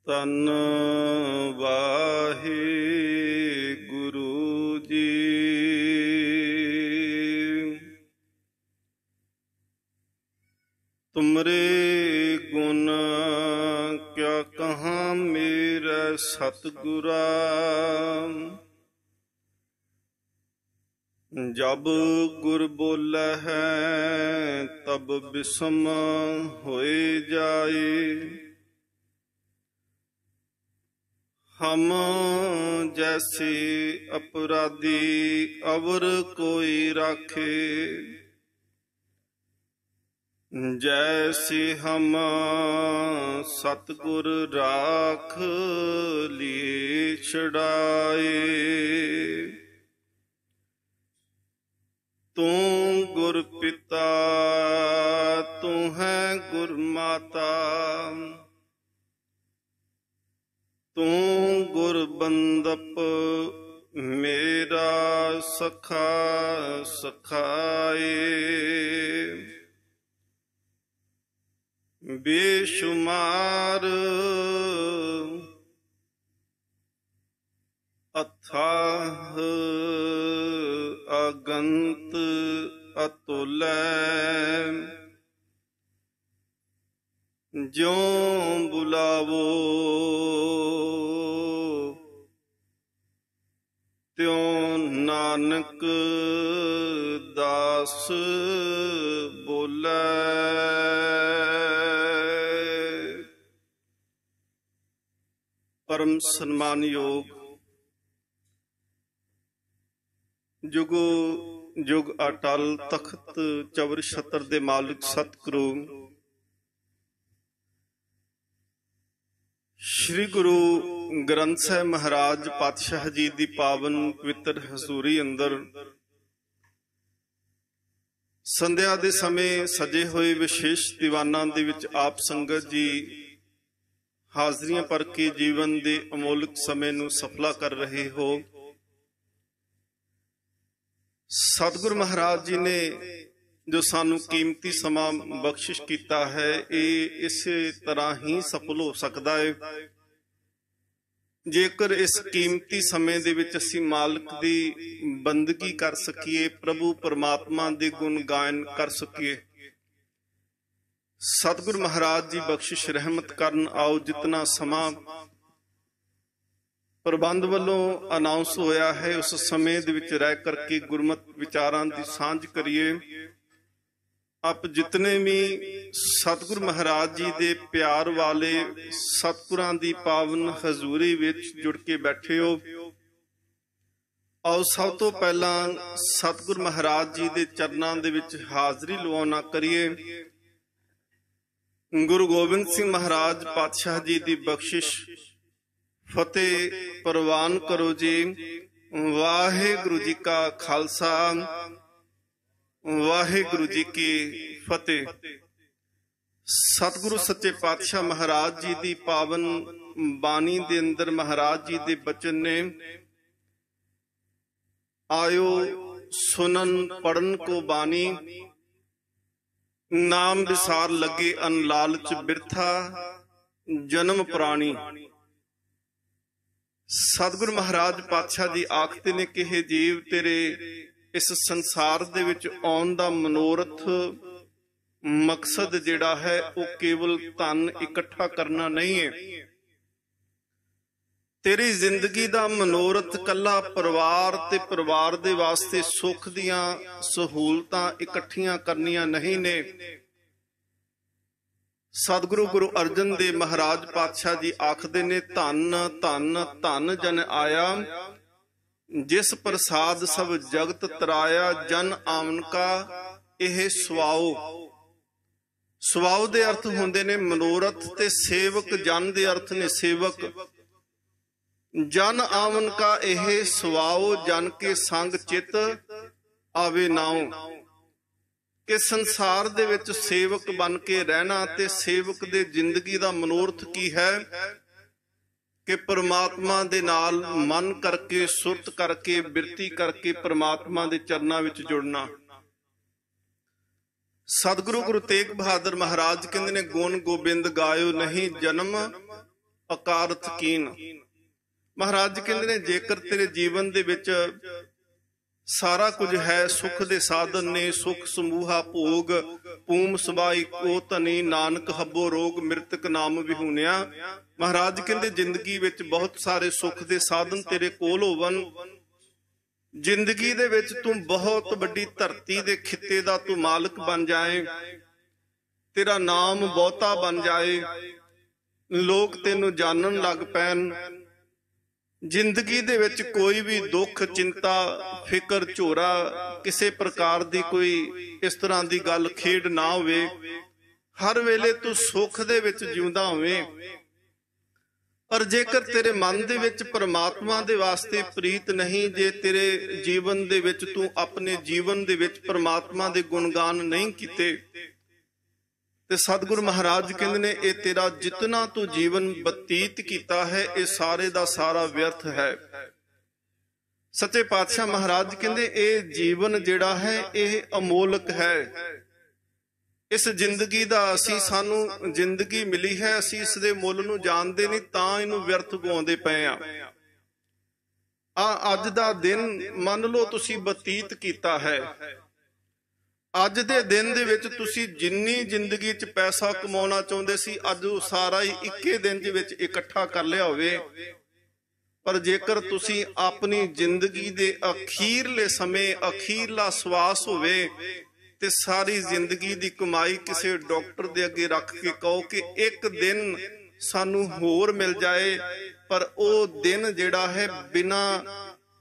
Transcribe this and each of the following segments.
ਧੰਨ ਵਾਹਿਗੁਰੂ ਜੀ। ਤੁਮਰੇ ਗੁਣ ਕਿਆ ਕਹਾਂ ਮੇਰੇ ਸਤਿਗੁਰਾ। ਜਬ ਗੁਰ ਬੋਲੇ ਹੈ ਤਬ ਬਿਸਮ ਹੋਏ ਜਾਏ। हम जैसे अपराधी अवर कोई राखे। जैसे हम सतगुर राख लिए छड़ाए। तू गुर पिता तू है गुर माता। तू गुर बंदप मेरा सखा सखाए। बेशुमार अथाह अगंत अतुल। ज्यों बुलावो त्यों नानक दास बोले। परम सन्मानयोग जुगो जुग अटल तख्त चवर छत्र दे मालिक सतगुरु श्री गुरु ग्रंथ साहिब महाराज पातशाह जी दी पावन पवित्र हजूरी अंदर संध्या दे समय सजे हुए विशेष दीवाना दे विच आप संगत जी हाजरियां भर के जीवन दे अमोलक समय नूं सफला कर रहे हो। सतगुरु महाराज जी ने जो सानू कीमती समा बख्शिश किया है, ये इस तरह ही सफल हो सकता है जेकर इस कीमती समय दे विच असीं मालिक दी बंदगी कर सकीए, प्रभु परमात्मा दे गुण गायन कर सकीए। सतगुरु महाराज जी बख्शिश रहमत करन आओ। जितना समा प्रबंध वालों अनाउंस होया है उस समय दे विच रह करके गुरमत विचारां दी सांझ करिए। आप जितने भी सतगुरु महाराज जी दे प्यार वाले सतगुरां दी पावन हजूरी विच जुड़ के बैठे हो, आओ सब तो पहला सतगुरु महाराज जी दे चरनां दे विच हाजरी लवाउणा करिए। गुरु गोबिंद सिंह महाराज पातशाह जी दी बख्शिश फतेह प्रवान करो जी। वाहिगुरु जी का खालसा वाहिगुरु जी की फतेह। सतगुरु सच्चे पातशाह महाराज जी दी पावन बानी दे अंदर महाराज जी दे बचन ने, आयो सुनन पढ़न को बानी। नाम विसार लगे अन लालच बिरथा जन्म प्राणी। सतगुरु महाराज पातशाह जी आखते ने कि हे जीव तेरे इस संसार दे विच आउण दा मनोरथ मकसद जिहड़ा है वो केवल धन इकट्ठा करना नहीं है। तेरी जिंदगी दा मनोरथ कल्ला परिवार ते परिवार दे वास्ते सुख दियां सहूलतां इकट्ठियां करनियां नहीं ने। सतगुरु गुरु अर्जन देव महाराज पातशाह जी आखदे ने, धन धन धन जन आया जिस प्रसाद सब जगत तराया। जन आवन का यह सुआओ। सुआओ दे अर्थ होंदे ने मनोरथ ते सेवक जन दे अर्थ ने सेवक। जन आवन का यह सुआओ जन के संग चित आवे नाओ। कि संसार दे विच सेवक बन के रहना ते सेवक दे जिंदगी दा मनोरथ की है कि परमात्मा दे नाल मन करके सुरत करके बिरती करके परमात्मा दे चरनां विच जुड़ना। सतगुरु गुरु तेग बहादुर महाराज कहंदे ने, गुण गोबिंद गायो नहीं जन्म ਅਕਾਰਥ ਕੀਨ। ਮਹਾਰਾਜ ਕਹਿੰਦੇ ਨੇ ਜੇਕਰ ਤੇਰੇ ਜੀਵਨ ਦੇ ਵਿੱਚ ਸਾਰਾ ਕੁਝ ਹੈ, ਸੁਖ ਦੇ ਸਾਧਨ ਨੇ, ਸੁਖ ਸਮੂਹਾ ਭੋਗ, ਪੂਮ ਸਬਾਈ ਕੋ ਧਨੀ, ਨਾਨਕ ਹੱਬੋ ਰੋਗ, ਮ੍ਰਿਤਕ ਨਾਮ ਵਿਹੂਨਿਆ। ਮਹਾਰਾਜ ਕਹਿੰਦੇ ਜ਼ਿੰਦਗੀ ਵਿੱਚ ਬਹੁਤ ਸਾਰੇ ਸੁਖ ਦੇ ਸਾਧਨ ਤੇਰੇ ਕੋਲ ਹੋਵਨ, ਜ਼ਿੰਦਗੀ ਦੇ ਵਿੱਚ ਤੂੰ ਬਹੁਤ ਵੱਡੀ ਧਰਤੀ ਦੇ ਖਿੱਤੇ ਦਾ ਤੂੰ ਮਾਲਕ ਬਣ ਜਾਏ, ਤੇਰਾ ਨਾਮ ਬਹੁਤਾ ਬਣ ਜਾਏ, ਲੋਕ ਤੈਨੂੰ ਜਾਣਨ ਲੱਗ ਪੈਣ, ਜ਼ਿੰਦਗੀ ਦੇ ਵਿੱਚ ਕੋਈ ਵੀ ਦੁੱਖ, ਚਿੰਤਾ, ਫਿਕਰ, ਝੋਰਾ, ਕਿਸੇ ਪ੍ਰਕਾਰ ਦੀ ਕੋਈ ਇਸ ਤਰ੍ਹਾਂ ਦੀ ਗੱਲ ਖੇਡ ਨਾ ਹੋਵੇ, ਹਰ ਵੇਲੇ ਤੂੰ ਸੁੱਖ ਦੇ ਵਿੱਚ ਜਿਉਂਦਾ ਹੋਵੇਂ। ਪਰ ਜੇਕਰ ਤੇਰੇ ਮਨ ਦੇ ਵਿੱਚ ਪਰਮਾਤਮਾ ਦੇ ਵਾਸਤੇ ਪ੍ਰੀਤ ਨਹੀਂ, ਜੇ ਤੇਰੇ ਜੀਵਨ ਦੇ ਵਿੱਚ ਤੂੰ ਆਪਣੇ ਜੀਵਨ ਦੇ ਵਿੱਚ ਪਰਮਾਤਮਾ ਦੇ ਗੁਣਗਾਨ ਨਹੀਂ ਕੀਤੇ, ਤੇ ਸਤਿਗੁਰੂ ਮਹਾਰਾਜ ਕਹਿੰਦੇ ਨੇ ਇਹ ਤੇਰਾ ਜਿਤਨਾ ਤੂੰ ਜੀਵਨ ਬਤੀਤ ਕੀਤਾ ਹੈ, ਇਹ ਸਾਰੇ ਦਾ ਸਾਰਾ ਵਿਅਰਥ ਹੈ। ਸੱਚੇ ਪਾਤਸ਼ਾਹ ਮਹਾਰਾਜ ਕਹਿੰਦੇ ਇਹ ਜੀਵਨ ਜਿਹੜਾ ਹੈ ਇਹ ਅਮੋਲਕ ਹੈ। ਇਸ ਜ਼ਿੰਦਗੀ ਦਾ ਸਾਨੂੰ ਜ਼ਿੰਦਗੀ ਮਿਲੀ ਹੈ, ਅਸੀਂ ਇਸ ਦੇ ਮੁੱਲ ਨੂੰ ਜਾਣਦੇ ਨਹੀਂ, ਤਾਂ ਇਹਨੂੰ ਵਿਅਰਥ ਗਵਾਉਂਦੇ ਪਏ ਆ। ਅੱਜ ਦਾ ਦਿਨ ਮੰਨ ਲਓ ਤੁਸੀਂ ਬਤੀਤ ਕੀਤਾ ਹੈ, ਅੱਜ ਦੇ ਦਿਨ ਦੇ ਵਿੱਚ ਤੁਸੀਂ ਜਿੰਨੀ ਜ਼ਿੰਦਗੀ 'ਚ ਪੈਸਾ ਕਮਾਉਣਾ ਚਾਹੁੰਦੇ ਸੀ, ਅੱਜ ਉਹ ਸਾਰਾ ਹੀ ਇੱਕੇ ਦਿਨ ਦੇ ਵਿੱਚ ਇਕੱਠਾ ਕਰ ਲਿਆ ਹੋਵੇ। ਪਰ ਜੇਕਰ ਤੁਸੀਂ ਆਪਣੀ ਜ਼ਿੰਦਗੀ ਦੇ ਅਖੀਰਲੇ ਸਮੇਂ, ਅਖੀਰਲਾ ਸਵਾਸ ਹੋਵੇ, ਤੇ ਸਾਰੀ ਜ਼ਿੰਦਗੀ ਦੀ ਕਮਾਈ ਕਿਸੇ ਡਾਕਟਰ ਦੇ ਅੱਗੇ ਰੱਖ ਕੇ ਕਹੋ ਕਿ ਇੱਕ ਦਿਨ ਸਾਨੂੰ ਹੋਰ ਮਿਲ ਜਾਏ, ਪਰ ਉਹ ਦਿਨ ਜਿਹੜਾ ਹੈ ਬਿਨਾਂ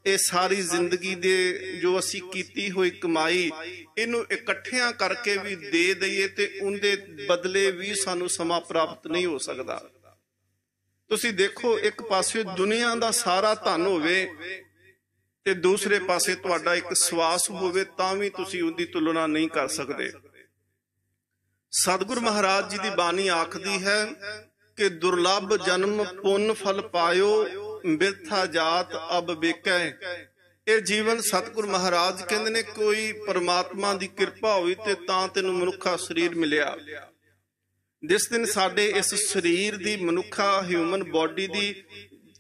ਇਹ ਸਾਰੀ ਜ਼ਿੰਦਗੀ ਦੇ ਜੋ ਅਸੀਂ ਕੀਤੀ ਹੋਈ ਕਮਾਈ ਇਹਨੂੰ ਇਕੱਠਿਆਂ ਕਰਕੇ ਵੀ ਦੇ ਦਈਏ ਤੇ ਉਹਦੇ ਬਦਲੇ ਵੀ ਸਾਨੂੰ ਸਮਾਂ ਪ੍ਰਾਪਤ ਨਹੀਂ ਹੋ ਸਕਦਾ। ਤੁਸੀਂ ਦੇਖੋ, ਇੱਕ ਪਾਸੇ ਦੁਨੀਆ ਦਾ ਸਾਰਾ ਧਨ ਹੋਵੇ ਤੇ ਦੂਸਰੇ ਪਾਸੇ ਤੁਹਾਡਾ ਇੱਕ ਸਵਾਸ ਹੋਵੇ, ਤਾਂ ਵੀ ਤੁਸੀਂ ਉਹਦੀ ਤੁਲਨਾ ਨਹੀਂ ਕਰ ਸਕਦੇ। ਸਤਿਗੁਰੂ ਮਹਾਰਾਜ ਜੀ ਦੀ ਬਾਣੀ ਆਖਦੀ ਹੈ ਕਿ ਦੁਰਲਭ ਜਨਮ ਪੁੰਨ ਫਲ ਪਾਇਓ, ਬਿਰਥਾ ਜਾਤ ਅਬ ਵੇਕੈ। ਇਹ ਜੀਵਨ ਸਤਿਗੁਰੂ ਮਹਾਰਾਜ ਕਹਿੰਦੇ ਨੇ ਕੋਈ ਪਰਮਾਤਮਾ ਦੀ ਕਿਰਪਾ ਹੋਈ ਤੇ ਤਾਂ ਤੈਨੂੰ ਮਨੁੱਖਾ ਸਰੀਰ ਮਿਲਿਆ। ਜਿਸ ਦਿਨ ਸਾਡੇ ਇਸ ਸਰੀਰ ਦੀ ਮਨੁੱਖਾ ਹਿਊਮਨ ਬੋਡੀ ਦੀ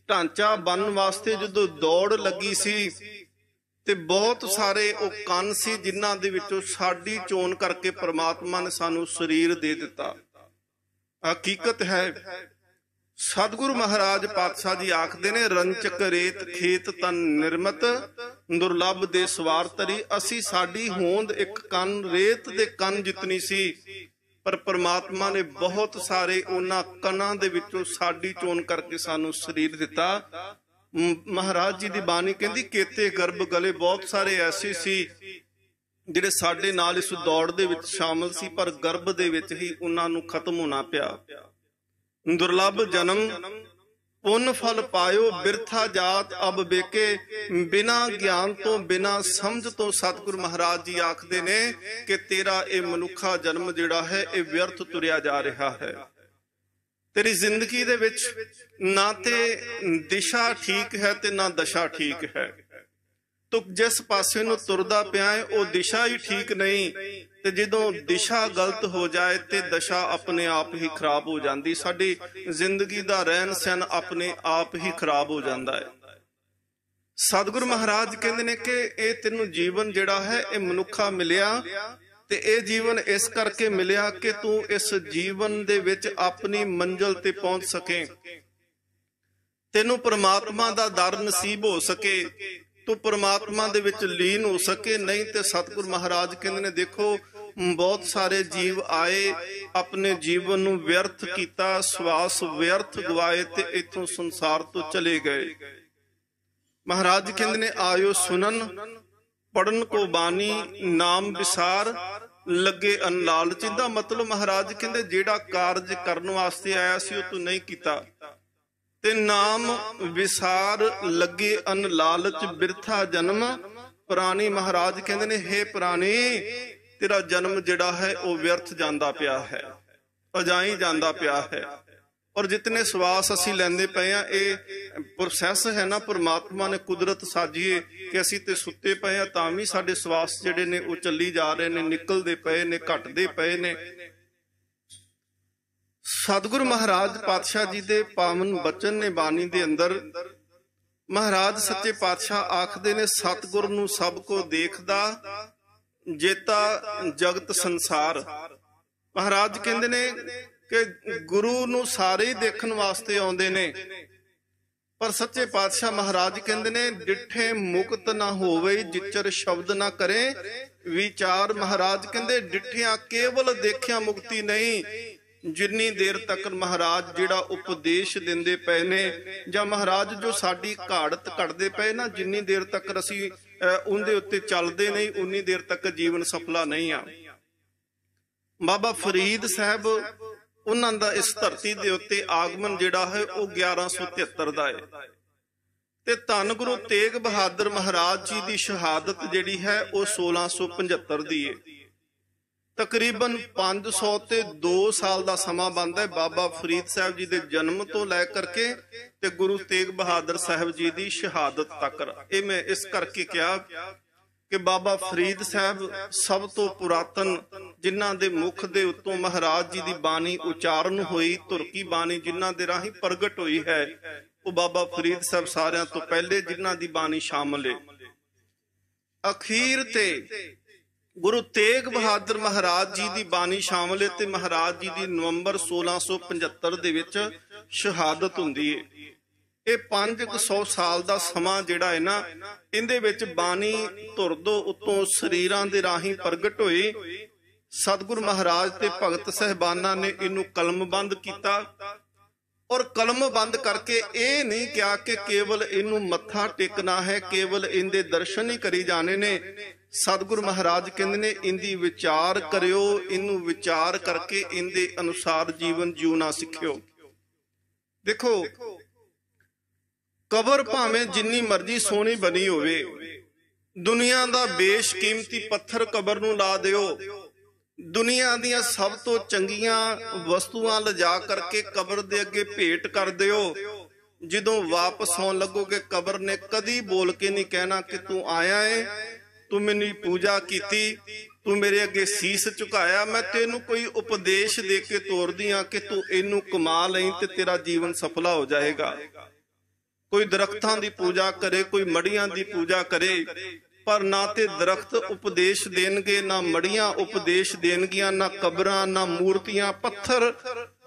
ਢਾਂਚਾ ਬਣਨ ਵਾਸਤੇ ਜਦੋਂ ਦੌੜ ਲੱਗੀ ਸੀ, ਤੇ ਬਹੁਤ ਸਾਰੇ ਉਹ ਕੰਨ ਸੀ ਜਿਨ੍ਹਾਂ ਦੇ ਵਿੱਚੋਂ ਸਾਡੀ ਚੋਣ ਕਰਕੇ ਪਰਮਾਤਮਾ ਨੇ ਸਾਨੂੰ ਸਰੀਰ ਦੇ ਦਿੱਤਾ। ਹਕੀਕਤ ਹੈ ਸਤਿਗੁਰੂ ਮਹਾਰਾਜ ਪਾਤਸ਼ਾਹ ਜੀ ਆਖਦੇ ਨੇ ਰੰਚਕ ਰੇਤ ਖੇਤ ਤਨ ਨਿਰਮਤ, ਦੁਰਲਭ ਦੇ ਸਵਾਰ ਤਰੀ। ਅਸੀਂ ਸਾਡੀ ਹੋਂਦ ਇੱਕ ਕੰਨ, ਰੇਤ ਦੇ ਕੰਨ ਜਿਤਨੀ ਸੀ, ਪਰ ਪਰਮਾਤਮਾ ਨੇ ਬਹੁਤ ਸਾਰੇ ਉਹਨਾਂ ਕੰਨਾਂ ਦੇ ਵਿੱਚੋਂ ਸਾਡੀ ਚੋਣ ਕਰਕੇ ਸਾਨੂੰ ਸਰੀਰ ਦਿੱਤਾ। ਮਹਾਰਾਜ ਜੀ ਦੀ ਬਾਣੀ ਕਹਿੰਦੀ ਕੇਤੇ ਗਰਭ ਗਲੇ, ਬਹੁਤ ਸਾਰੇ ਐਸੇ ਸੀ ਜਿਹੜੇ ਸਾਡੇ ਨਾਲ ਇਸ ਦੌੜ ਦੇ ਵਿੱਚ ਸ਼ਾਮਲ ਸੀ, ਪਰ ਗਰਭ ਦੇ ਵਿੱਚ ਹੀ ਉਹਨਾਂ ਨੂੰ ਖਤਮ ਹੋਣਾ ਪਿਆ। ਦੁਰਲਭ ਜਨਮ ਪੁੰਨ ਫਲ ਪਾਇਓ, ਬਿਰਥਾ ਜਾਤ ਅਬ ਵੇਕੇ। ਬਿਨਾਂ ਗਿਆਨ ਤੋਂ, ਬਿਨਾਂ ਸਮਝ ਤੋਂ ਸਤਿਗੁਰੂ ਮਹਾਰਾਜ ਜੀ ਆਖਦੇ ਨੇ ਕਿ ਤੇਰਾ ਇਹ ਮਨੁੱਖਾ ਜਨਮ ਜਿਹੜਾ ਹੈ ਇਹ ਵਿਅਰਥ ਤੁਰਿਆ ਜਾ ਰਿਹਾ ਹੈ। ਤੇਰੀ ਜ਼ਿੰਦਗੀ ਦੇ ਵਿੱਚ ਨਾ ਤੇ ਦਿਸ਼ਾ ਠੀਕ ਹੈ ਤੇ ਨਾ ਦਸ਼ਾ ਠੀਕ ਹੈ। ਤੂੰ ਜਿਸ ਪਾਸੇ ਨੂੰ ਤੁਰਦਾ ਪਿਆ ਹੈ ਉਹ ਦਿਸ਼ਾ ਹੀ ਠੀਕ ਨਹੀਂ, ਤੇ ਜਦੋਂ ਦਿਸ਼ਾ ਗਲਤ ਹੋ ਜਾਏ ਤੇ ਦਸ਼ਾ ਆਪਣੇ ਆਪ ਹੀ ਖਰਾਬ ਹੋ ਜਾਂਦੀ। ਸਾਡੀ ਜ਼ਿੰਦਗੀ ਦਾ ਰਹਿਣ ਸਹਿਣ ਆਪਣੇ ਆਪ ਹੀ ਖਰਾਬ ਹੋ ਜਾਂਦਾ ਹੈ। ਸਤਿਗੁਰੂ ਮਹਾਰਾਜ ਕਹਿੰਦੇ ਨੇ ਕਿ ਇਹ ਤੈਨੂੰ ਜੀਵਨ ਜਿਹੜਾ ਹੈ ਇਹ ਮਨੁੱਖਾ ਮਿਲਿਆ, ਤੇ ਇਹ ਜੀਵਨ ਇਸ ਕਰਕੇ ਮਿਲਿਆ ਕਿ ਤੂੰ ਇਸ ਜੀਵਨ ਦੇ ਵਿੱਚ ਆਪਣੀ ਮੰਜ਼ਿਲ ਤੇ ਪਹੁੰਚ ਸਕੇ, ਤੈਨੂੰ ਪਰਮਾਤਮਾ ਦਾ ਦਰ ਨਸੀਬ ਹੋ ਸਕੇ, ਤੂੰ ਪਰਮਾਤਮਾ ਦੇ ਵਿੱਚ ਲੀਨ ਹੋ ਸਕੇ। ਨਹੀਂ ਤੇ ਸਤਿਗੁਰੂ ਮਹਾਰਾਜ ਕਹਿੰਦੇ ਨੇ ਦੇਖੋ ਬਹੁਤ ਸਾਰੇ ਜੀਵ ਆਏ, ਆਪਣੇ ਜੀਵਨ ਨੂੰ ਵਿਅਰਥ ਕੀਤਾ, ਸਵਾਸ ਵਿਅਰਥ ਗਵਾਏ ਤੇ ਇੱਥੋਂ ਸੰਸਾਰ ਤੋਂ ਚਲੇ ਗਏ। ਮਹਾਰਾਜ ਕਹਿੰਦੇ ਨੇ ਆਇਓ ਸੁਨਨ ਪੜਨ ਕੋ ਬਾਣੀ, ਨਾਮ ਵਿਸਾਰ ਲੱਗੇ ਅਨਲਾਲਚ। ਦਾ ਮਤਲਬ ਮਹਾਰਾਜ ਕਹਿੰਦੇ ਜਿਹੜਾ ਕਾਰਜ ਕਰਨ ਵਾਸਤੇ ਆਇਆ ਸੀ ਉਹ ਤੂੰ ਨਹੀਂ ਕੀਤਾ, ਤੇ ਨਾਮ ਵਿਸਾਰ ਲੱਗੇ ਅਨ ਲਾਲਚ, ਬਿਰਥਾ ਜਨਮ ਪ੍ਰਾਣੀ। ਮਹਾਰਾਜ ਕਹਿੰਦੇ ਨੇ ਹੇ ਪ੍ਰਾਣੀ, ਤੇਰਾ ਜਨਮ ਜਿਹੜਾ ਹੈ ਉਹ ਵਿਅਰਥ ਜਾਂਦਾ ਪਿਆ ਹੈ, ਅਜਾਈ ਜਾਂਦਾ ਪਿਆ ਹੈ। ਔਰ ਜਿਤਨੇ ਸਵਾਸ ਅਸੀਂ ਲੈਂਦੇ ਪਏ ਆ ਇਹ ਪ੍ਰੋਸੈਸ ਹੈ ਨਾ, ਪਰਮਾਤਮਾ ਨੇ ਕੁਦਰਤ ਸਾਜੀਏ ਕਿ ਅਸੀਂ ਤੇ ਸੁੱਤੇ ਪਏ ਆ ਤਾਂ ਵੀ ਸਾਡੇ ਸਵਾਸ ਜਿਹੜੇ ਨੇ ਉਹ ਚੱਲੀ ਜਾ ਰਹੇ ਨੇ, ਨਿਕਲਦੇ ਪਏ ਨੇ, ਘਟਦੇ ਪਏ ਨੇ। ਸਤਿਗੁਰੂ ਮਹਾਰਾਜ ਪਾਤਸ਼ਾਹ ਜੀ ਦੇ ਪਾਵਨ ਬਚਨ ਨੇ ਬਾਣੀ ਦੇ ਅੰਦਰ। ਮਹਾਰਾਜ ਸੱਚੇ ਪਾਤਸ਼ਾਹ ਆਖਦੇ ਨੇ, ਸਤਿਗੁਰ ਨੂੰ ਸਭ ਕੋ ਦੇਖਦਾ, ਜੇਤਾ ਜਗਤ ਸੰਸਾਰ। ਮਹਾਰਾਜ ਕਹਿੰਦੇ ਨੇ ਕਿ ਗੁਰੂ ਨੂੰ ਸਾਰੇ ਹੀ ਦੇਖਣ ਵਾਸਤੇ ਆਉਂਦੇ ਨੇ, ਪਰ ਸੱਚੇ ਪਾਤਸ਼ਾਹ ਮਹਾਰਾਜ ਕਹਿੰਦੇ ਨੇ, ਡਿੱਠੇ ਮੁਕਤ ਨਾ ਹੋਵੇ, ਜਿਚਰ ਸ਼ਬਦ ਨਾ ਕਰੇ ਵਿਚਾਰ। ਮਹਾਰਾਜ ਕਹਿੰਦੇ ਡਿੱਠਿਆਂ ਕੇਵਲ ਦੇਖਿਆ ਮੁਕਤੀ ਨਹੀਂ। ਜਿੰਨੀ ਦੇਰ ਤੱਕ ਮਹਾਰਾਜ ਜਿਹੜਾ ਉਪਦੇਸ਼ ਦਿੰਦੇ ਪਏ ਨੇ, ਜਾਂ ਮਹਾਰਾਜ ਜੋ ਸਾਡੀ ਘਾੜਤ ਕੱਢਦੇ ਪਏ ਨਾ, ਜਿੰਨੀ ਦੇਰ ਤੱਕ ਅਸੀਂ ਉਹਦੇ ਉੱਤੇ ਚੱਲਦੇ ਨਹੀਂ, ਉਨੀ ਦੇਰ ਤੱਕ ਜੀਵਨ ਸਫਲਾ ਨਹੀਂ ਆ। ਬਾਬਾ ਫਰੀਦ ਸਾਹਿਬ, ਉਹਨਾਂ ਦਾ ਇਸ ਧਰਤੀ ਦੇ ਉੱਤੇ ਆਗਮਨ ਜਿਹੜਾ ਹੈ ਉਹ 1173 ਦਾ ਹੈ, ਤੇ ਧੰਨ ਗੁਰੂ ਤੇਗ ਬਹਾਦਰ ਮਹਾਰਾਜ ਜੀ ਦੀ ਸ਼ਹਾਦਤ ਜਿਹੜੀ ਹੈ ਉਹ 1675 ਦੀ ਹੈ। ਤਕਰੀਬਨ 500 ਤੇ 2 ਸਾਲ ਦਾ ਸਮਾਂ ਬਣਦਾ ਹੈ ਬਾਬਾ ਫਰੀਦ ਸਾਹਿਬ ਜੀ ਦੇ ਜਨਮ ਤੋਂ ਲੈ ਕਰਕੇ ਤੇ ਗੁਰੂ ਤੇਗ ਬਹਾਦਰ ਸਾਹਿਬ ਜੀ ਦੀ ਸ਼ਹਾਦਤ ਤੱਕ। ਇਹ ਮੈਂ ਇਸ ਕਰਕੇ ਕਿਹਾ ਕਿ ਬਾਬਾ ਫਰੀਦ ਸਾਹਿਬ ਸਭ ਤੋਂ ਪੁਰਾਤਨ, ਜਿਨ੍ਹਾਂ ਦੇ ਮੁਖ ਦੇ ਉੱਤੋਂ ਮਹਾਰਾਜ ਜੀ ਦੀ ਬਾਣੀ ਉਚਾਰਨ ਹੋਈ, ਧੁਰਕੀ ਬਾਣੀ ਜਿਨ੍ਹਾਂ ਦੇ ਰਾਹੀਂ ਪ੍ਰਗਟ ਹੋਈ ਹੈ, ਉਹ ਬਾਬਾ ਫਰੀਦ ਸਾਹਿਬ ਸਾਰਿਆਂ ਤੋਂ ਪਹਿਲੇ ਜਿਨ੍ਹਾਂ ਦੀ ਬਾਣੀ ਸ਼ਾਮਲ ਹੈ। ਅਖੀਰ ਤੇ ਗੁਰੂ ਤੇਗ ਬਹਾਦਰ ਮਹਾਰਾਜ ਜੀ ਦੀ ਬਾਣੀ ਸ਼ਾਮਲ ਹੈ ਤੇ ਮਹਾਰਾਜ ਜੀ ਦੀ ਨਵੰਬਰ 1675 ਦੇ ਵਿੱਚ ਸ਼ਹਾਦਤ ਹੁੰਦੀ ਹੈ। ਇਹ 500 ਸਾਲ ਦਾ ਸਮਾਂ ਜਿਹੜਾ ਹੈ ਨਾ, ਇਹਦੇ ਵਿੱਚ ਬਾਣੀ ਧੁਰਦੋ ਉੱਤੋਂ ਸਰੀਰਾਂ ਦੇ ਰਾਹੀਂ ਪ੍ਰਗਟ ਹੋਈ। ਸਤਿਗੁਰ ਮਹਾਰਾਜ ਤੇ ਭਗਤ ਸਹਿਬਾਨਾਂ ਨੇ ਇਹਨੂੰ ਕਲਮਬੰਦ ਕੀਤਾ, ਔਰ ਕਲਮਬੰਦ ਕਰਕੇ ਇਹ ਨਹੀਂ ਕਿਹਾ ਕਿ ਕੇਵਲ ਇਹਨੂੰ ਮੱਥਾ ਟੇਕਣਾ ਹੈ, ਕੇਵਲ ਇਹਦੇ ਦਰਸ਼ਨ ਹੀ ਕਰੀ ਜਾਣੇ ਨੇ। ਸਤਿਗੁਰ ਮਹਾਰਾਜ ਕਹਿੰਦੇ ਨੇ, ਇਹਦੀ ਵਿਚਾਰ ਕਰਿਓ, ਇਹਨੂੰ ਵਿਚਾਰ ਕਰਕੇ ਇਹਦੇ ਅਨੁਸਾਰ ਜੀਵਨ ਜਿਉਣਾ ਸਿੱਖਿਓ। ਦੇਖੋ, ਕਬਰ ਭਾਵੇਂ ਜਿੰਨੀ ਮਰਜ਼ੀ ਸੋਹਣੀ ਬਣੀ ਹੋਵੇ, ਦੁਨੀਆ ਦਾ ਬੇਸ਼ਕੀਮਤੀ ਪੱਥਰ ਕਬਰ ਨੂੰ ਲਾ ਦਿਓ, ਦੁਨੀਆ ਦੀਆਂ ਸਭ ਤੋਂ ਚੰਗੀਆਂ ਵਸਤੂਆਂ ਲਿਜਾ ਕਰਕੇ ਕਬਰ ਦੇ ਅੱਗੇ ਭੇਟ ਕਰ ਦਿਓ, ਜਦੋਂ ਵਾਪਸ ਆਉਣ ਲੱਗੋਗੇ ਕਬਰ ਨੇ ਕਦੀ ਬੋਲ ਕੇ ਨਹੀਂ ਕਹਿਣਾ ਕਿ ਤੂੰ ਆਇਆ ਏ, ਤੂੰ ਮੇਰੀ ਪੂਜਾ ਕੀਤੀ, ਤੂੰ ਮੇਰੇ ਅੱਗੇ ਸੀਸ ਝੁਕਾਇਆ, ਮੈਂ ਤੈਨੂੰ ਕੋਈ ਉਪਦੇਸ਼ ਦੇ ਕੇ ਤੋਰਦੀ ਆ ਕਿ ਤੂੰ ਇਹਨੂੰ ਕਮਾ ਲਈ ਤੇ ਤੇਰਾ ਜੀਵਨ ਸਫਲਾ ਹੋ ਜਾਏਗਾ। ਕੋਈ ਦਰਖਤਾਂ ਦੀ ਪੂਜਾ ਕਰੇ, ਕੋਈ ਮੜੀਆਂ ਦੀ ਪੂਜਾ ਕਰੇ, ਪਰ ਨਾ ਤੇ ਦਰਖਤ ਉਪਦੇਸ਼ ਦੇਣਗੇ, ਨਾ ਮੜੀਆਂ ਉਪਦੇਸ਼ ਦੇਣਗੀਆਂ, ਨਾ ਕਬਰਾਂ, ਨਾ ਮੂਰਤੀਆਂ, ਪੱਥਰ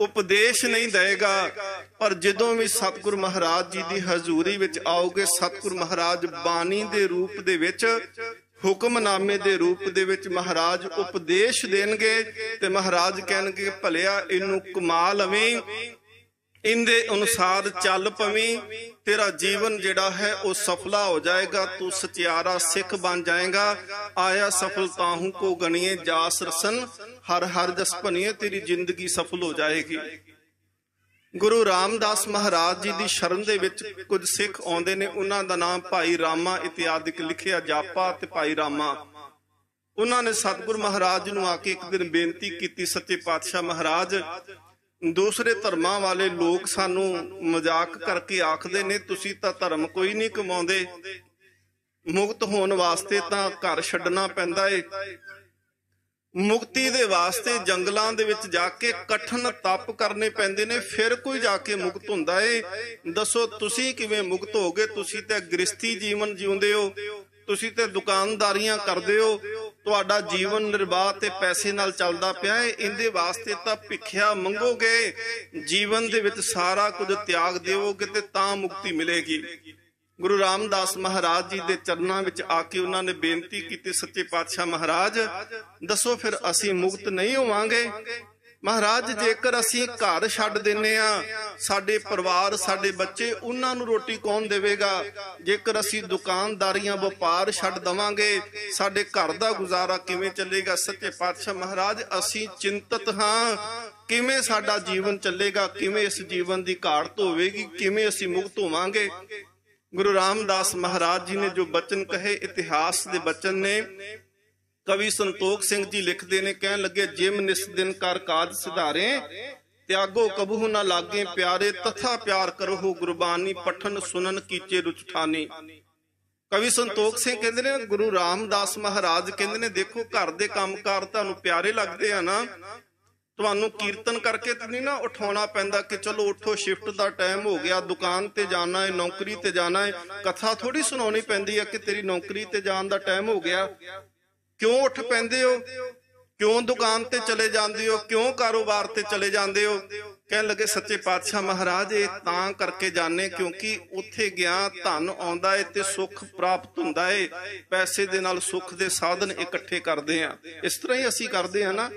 ਉਪਦੇਸ਼ ਨਹੀਂ ਦੇਗਾ। ਪਰ ਜਦੋਂ ਵੀ ਸਤਿਗੁਰ ਮਹਾਰਾਜ ਜੀ ਦੀ ਹਜ਼ੂਰੀ ਵਿੱਚ ਆਓਗੇ, ਸਤਿਗੁਰ ਮਹਾਰਾਜ ਬਾਣੀ ਦੇ ਰੂਪ ਦੇ ਵਿੱਚ, ਹੁਕਮਨਾਮੇ ਦੇ ਰੂਪ ਦੇ ਵਿੱਚ ਮਹਾਰਾਜ ਉਪਦੇਸ਼ ਦੇਣਗੇ ਤੇ ਮਹਾਰਾਜ ਕਹਿਣਗੇ, ਭਲਿਆ ਇਹਨੂੰ ਕਮਾ ਲਵੀਂ, ਇਹਦੇ ਅਨੁਸਾਰ ਚੱਲ ਪਵੀਂ, ਤੇਰਾ ਜੀਵਨ ਜਿਹੜਾ ਹੈ ਉਹ ਸਫਲਾ ਹੋ ਜਾਏਗਾ, ਤੂੰ ਸਚਿਆਰਾ ਸਿੱਖ ਬਣ ਜਾਏਗਾ। ਆਇਆ ਸਫਲਤਾ ਹੂੰ ਕੋ ਗਣੀਏ, ਜਾਸ ਰਸਨ ਹਰ ਹਰ ਜਸ ਭਨੀਏ, ਤੇਰੀ ਜ਼ਿੰਦਗੀ ਸਫਲ ਹੋ ਜਾਏਗੀ। ਗੁਰੂ ਰਾਮਦਾਸ ਮਹਾਰਾਜ ਜੀ ਦੀ ਸ਼ਰਨ ਦੇ ਵਿੱਚ ਕੁਝ ਸਿੱਖ ਆਉਂਦੇ ਨੇ, ਉਹਨਾਂ ਦਾ ਨਾਮ ਭਾਈ ਰਾਮਾ ਇਤਿਆਦਿਕ ਲਿਖਿਆ, ਜਾਪਾ ਤੇ ਭਾਈ ਰਾਮਾ। ਉਹਨਾਂ ਨੇ ਸਤਿਗੁਰ ਮਹਾਰਾਜ ਨੂੰ ਆ ਕੇ ਇੱਕ ਦਿਨ ਬੇਨਤੀ ਕੀਤੀ, ਸੱਚੇ ਪਾਤਸ਼ਾਹ ਮਹਾਰਾਜ, ਦੂਸਰੇ ਧਰਮਾਂ ਵਾਲੇ ਲੋਕ ਸਾਨੂੰ ਮਜ਼ਾਕ ਕਰਕੇ ਆਖਦੇ ਨੇ, ਤੁਸੀਂ ਤਾਂ ਧਰਮ ਕੋਈ ਨਹੀਂ ਕਮਾਉਂਦੇ, ਮੁਕਤ ਹੋਣ ਵਾਸਤੇ ਤਾਂ ਘਰ ਛੱਡਣਾ ਪੈਂਦਾ ਏ, ਮੁਕਤੀ ਦੇ ਵਾਸਤੇ ਜੰਗਲਾਂ ਦੇ ਵਿੱਚ ਜਾ ਕੇ ਕਠਨ ਤਪ ਕਰਨੇ ਪੈਂਦੇ ਨੇ, ਫਿਰ ਕੋਈ ਜਾ ਕੇ ਮੁਕਤ ਹੁੰਦਾ ਏ। ਦੱਸੋ ਤੁਸੀਂ ਕਿਵੇਂ ਮੁਕਤ ਹੋਗੇ? ਤੁਸੀਂ ਤੇ ਗ੍ਰਸਥੀ ਜੀਵਨ ਜਿਉਂਦੇ ਹੋ, ਤੁਸੀਂ ਤੇ ਦੁਕਾਨਦਾਰੀਆਂ ਕਰਦੇ ਹੋ, ਤੁਹਾਡਾ ਜੀਵਨ ਨਿਰਵਾਹ ਤੇ ਪੈਸੇ ਨਾਲ ਚੱਲਦਾ ਪਿਆ ਹੈ, ਇਹਦੇ ਵਾਸਤੇ ਤਾਂ ਭਿੱਖਿਆ ਮੰਗੋਗੇ, ਜੀਵਨ ਦੇ ਵਿੱਚ ਸਾਰਾ ਕੁਝ ਤਿਆਗ ਦੇਵੋਗੇ ਤੇ ਤਾਂ ਮੁਕਤੀ ਮਿਲੇਗੀ। ਗੁਰੂ ਰਾਮਦਾਸ ਮਹਾਰਾਜ ਜੀ ਦੇ ਚਰਨਾਂ ਵਿੱਚ ਆ ਕੇ ਉਹਨਾਂ ਨੇ ਬੇਨਤੀ ਕੀਤੀ, ਸੱਚੇ ਪਾਤਸ਼ਾਹ ਮਹਾਰਾਜ ਦੱਸੋ ਫਿਰ ਅਸੀਂ ਮੁਕਤ ਨਹੀਂ ਹੋਵਾਂਗੇ? ਮਹਾਰਾਜ ਜੇਕਰ ਅਸੀਂ ਘਰ ਛੱਡ ਦਿੰਨੇ ਆ, ਸਾਡੇ ਪਰਿਵਾਰ, ਸਾਡੇ ਬੱਚੇ, ਉਹਨਾਂ ਨੂੰ ਰੋਟੀ ਕੌਣ ਦੇਵੇਗਾ? ਜੇਕਰ ਅਸੀਂ ਦੁਕਾਨਦਾਰੀਆਂ, ਵਪਾਰ ਛੱਡ ਦਵਾਂਗੇ, ਸਾਡੇ ਘਰ ਦਾ ਗੁਜ਼ਾਰਾ ਕਿਵੇਂ ਚੱਲੇਗਾ? ਸੱਚੇ ਪਾਤਸ਼ਾਹ ਮਹਾਰਾਜ ਅਸੀਂ ਚਿੰਤਤ ਹਾਂ, ਕਿਵੇਂ ਸਾਡਾ ਜੀਵਨ ਚੱਲੇਗਾ, ਕਿਵੇਂ ਇਸ ਜੀਵਨ ਦੀ ਘਾਟ ਹੋਵੇਗੀ, ਕਿਵੇਂ ਅਸੀਂ ਮੁਕਤ ਹੋਵਾਂਗੇ? ਗੁਰੂ ਰਾਮਦਾਸ ਮਹਾਰਾਜ ਜੀ ਨੇ ਜੋ ਬਚਨ ਕਹੇ, ਇਤਿਹਾਸ ਦੇ ਬਚਨ ਨੇ। ਕਵੀ ਸੰਤੋਖ ਸਿੰਘ ਜੀ ਲਿਖਦੇ ਨੇ, ਕਹਿਣ ਲੱਗੇ, ਜਿਮ ਨਿਸ ਦਿਨ ਕਰ ਕਾਜ ਸਿਧਾਰੇ, ਤਿਆਗੋ ਕਬਹੂ ਨਾ ਲਾਗੇ ਪਿਆਰੇ, ਤਥਾ ਪਿਆਰ ਕਰੋ ਗੁਰਬਾਨੀ, ਪਠਨ ਸੁਨਨ ਕੀਚੇ ਰੁਚਠਾਨੀ। ਕਵੀ ਸੰਤੋਖ ਸਿੰਘ ਕਹਿੰਦੇ ਨੇ, ਗੁਰੂ ਰਾਮਦਾਸ ਮਹਾਰਾਜ ਕਹਿੰਦੇ ਨੇ, ਦੇਖੋ ਘਰ ਦੇ ਕੰਮਕਾਰ ਤੁਹਾਨੂੰ ਪਿਆਰੇ ਲੱਗਦੇ ਆ ਨਾ, ਤੁਹਾਨੂੰ ਕੀਰਤਨ ਕਰਕੇ ਤੇ ਨਹੀਂ ਨਾ ਉਠਾਉਣਾ ਪੈਂਦਾ ਕਿ ਚਲੋ ਉਠੋ, ਸ਼ਿਫਟ ਦਾ ਟਾਈਮ ਹੋ ਗਿਆ, ਦੁਕਾਨ ਤੇ ਜਾਣਾ ਹੈ, ਨੌਕਰੀ ਤੇ ਜਾਣਾ ਹੈ। ਕਥਾ ਥੋੜੀ ਸੁਣਾਉਣੀ ਪੈਂਦੀ ਹੈ ਕਿ ਤੇਰੀ ਨੌਕਰੀ ਤੇ ਜਾਣ ਦਾ ਟਾਈਮ ਹੋ ਗਿਆ। ਕਿਉਂ ਉੱਠ ਪੈਂਦੇ ਹੋ? ਕਿਉਂ ਦੁਕਾਨ ਤੇ ਚਲੇ ਜਾਂਦੇ ਹੋ? ਕਿਉਂ ਕਾਰੋਬਾਰ ਤੇ ਚਲੇ ਜਾਂਦੇ ਹੋ? ਕਹਿਣ ਲੱਗੇ ਸੱਚੇ ਪਾਤਸ਼ਾਹ ਮਹਾਰਾਜ ਇਹ ਤਾਂ ਕਰਕੇ ਜਾਣੇ ਕਿਉਂਕਿ ਉੱਥੇ ਗਿਆ ਧਨ ਆਉਂਦਾ ਏ ਤੇ ਸੁੱਖ ਪ੍ਰਾਪਤ ਹੁੰਦਾ ਏ। ਪੈਸੇ ਦੇ ਨਾਲ ਸੁੱਖ ਦੇ ਸਾਧਨ ਇਕੱਠੇ ਕਰਦੇ ਆ। ਇਸ ਤਰ੍ਹਾਂ ਹੀ ਅਸੀਂ ਕਰਦੇ ਆ ਨਾ।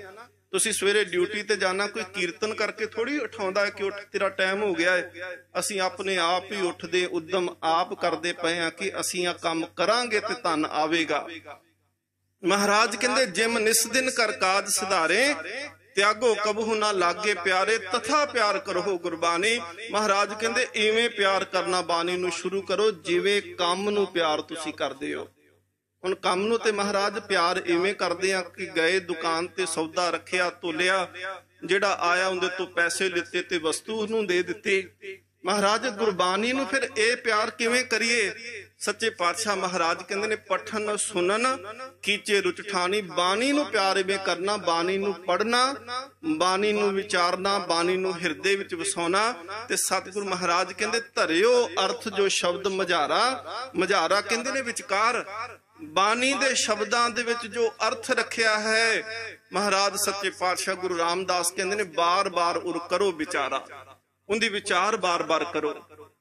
ਤੁਸੀਂ ਸਵੇਰੇ ਡਿਊਟੀ ਤੇ ਜਾਣਾ, ਕੋਈ ਕੀਰਤਨ ਕਰਕੇ ਥੋੜੀ ਉਠਾਉਂਦਾ ਕਿ ਉੱਠ ਤੇਰਾ ਟਾਈਮ ਹੋ ਗਿਆ ਹੈ। ਅਸੀਂ ਆਪਣੇ ਆਪ ਹੀ ਉੱਠਦੇ, ਉਦਮ ਆਪ ਕਰਦੇ ਪਏ ਆ ਕਿ ਅਸੀਂ ਆ ਕੰਮ ਕਰਾਂਗੇ ਤੇ ਧਨ ਆਵੇਗਾ। ਮਹਾਰਾਜ ਕਹਿੰਦੇ ਜਿਮ ਨਿਸ ਦਿਨ ਕਰ ਕਾਜ ਸੁਧਾਰੇ, ਤਿਆਗੋ ਕਬਹੂ ਨਾ ਲਾਗੇ ਪਿਆਰੇ, ਤਥਾ ਪਿਆਰ ਕਰੋ ਗੁਰਬਾਣੀ। ਮਹਾਰਾਜ ਕਹਿੰਦੇ ਇਵੇਂ ਪਿਆਰ ਕਰਨਾ ਬਾਣੀ ਨੂੰ ਸ਼ੁਰੂ ਕਰੋ ਜਿਵੇਂ ਕੰਮ ਨੂੰ ਪਿਆਰ ਤੁਸੀਂ ਕਰਦੇ ਹੋ। ਹੁਣ ਕੰਮ ਨੂੰ ਤੇ ਮਹਾਰਾਜ ਪਿਆਰ ਇਵੇਂ ਕਰਦੇ ਆ ਕਿ ਗਏ ਦੁਕਾਨ ਤੇ ਸੌਦਾ ਰੱਖਿਆ, ਤੋਲਿਆ, ਜਿਹੜਾ ਆਇਆ ਉਹਦੇ ਤੋਂ ਪੈਸੇ ਲਿੱਤੇ ਤੇ ਵਸਤੂ ਉਹਨੂੰ ਦੇ ਦਿੱਤੀ। ਮਹਾਰਾਜ ਗੁਰਬਾਣੀ ਨੂੰ ਫਿਰ ਇਹ ਪਿਆਰ ਕਿਵੇਂ ਕਰੀਏ? ਸੱਚੇ ਪਾਤਸ਼ਾਹ ਮਹਾਰਾਜ ਕਹਿੰਦੇ ਨੇ ਪਠਨ ਸੁਨਨ ਕੀਚੇ ਰੁਚ ਠਾਣੀ। ਬਾਣੀ ਨੂੰ ਪਿਆਰ ਇਵੇਂ ਕਰਨਾ, ਬਾਣੀ ਨੂੰ ਪੜ੍ਹਨਾ, ਬਾਣੀ ਨੂੰ ਵਿਚਾਰਨਾ, ਬਾਣੀ ਨੂੰ ਹਿਰਦੇ ਵਿੱਚ ਵਸਾਉਣਾ। ਤੇ ਸਤਿਗੁਰੂ ਮਹਾਰਾਜ ਕਹਿੰਦੇ ਧਰਿਓ ਅਰਥ ਜੋ ਸ਼ਬਦ ਮਝਾਰਾ। ਮਝਾਰਾ ਕਹਿੰਦੇ ਨੇ ਵਿਚਕਾਰ। ਬਾਣੀ ਦੇ ਸ਼ਬਦਾਂ ਦੇ ਵਿੱਚ ਜੋ ਅਰਥ ਰੱਖਿਆ ਹੈ, ਮਹਾਰਾਜ ਸੱਚੇ ਪਾਤਸ਼ਾਹ ਗੁਰੂ ਰਾਮਦਾਸ ਕਹਿੰਦੇ ਨੇ ਬਾਰ-ਬਾਰ ਉਰ ਕਰੋ ਵਿਚਾਰਾ। ਉਹਦੀ ਵਿਚਾਰ ਬਾਰ-ਬਾਰ ਕਰੋ।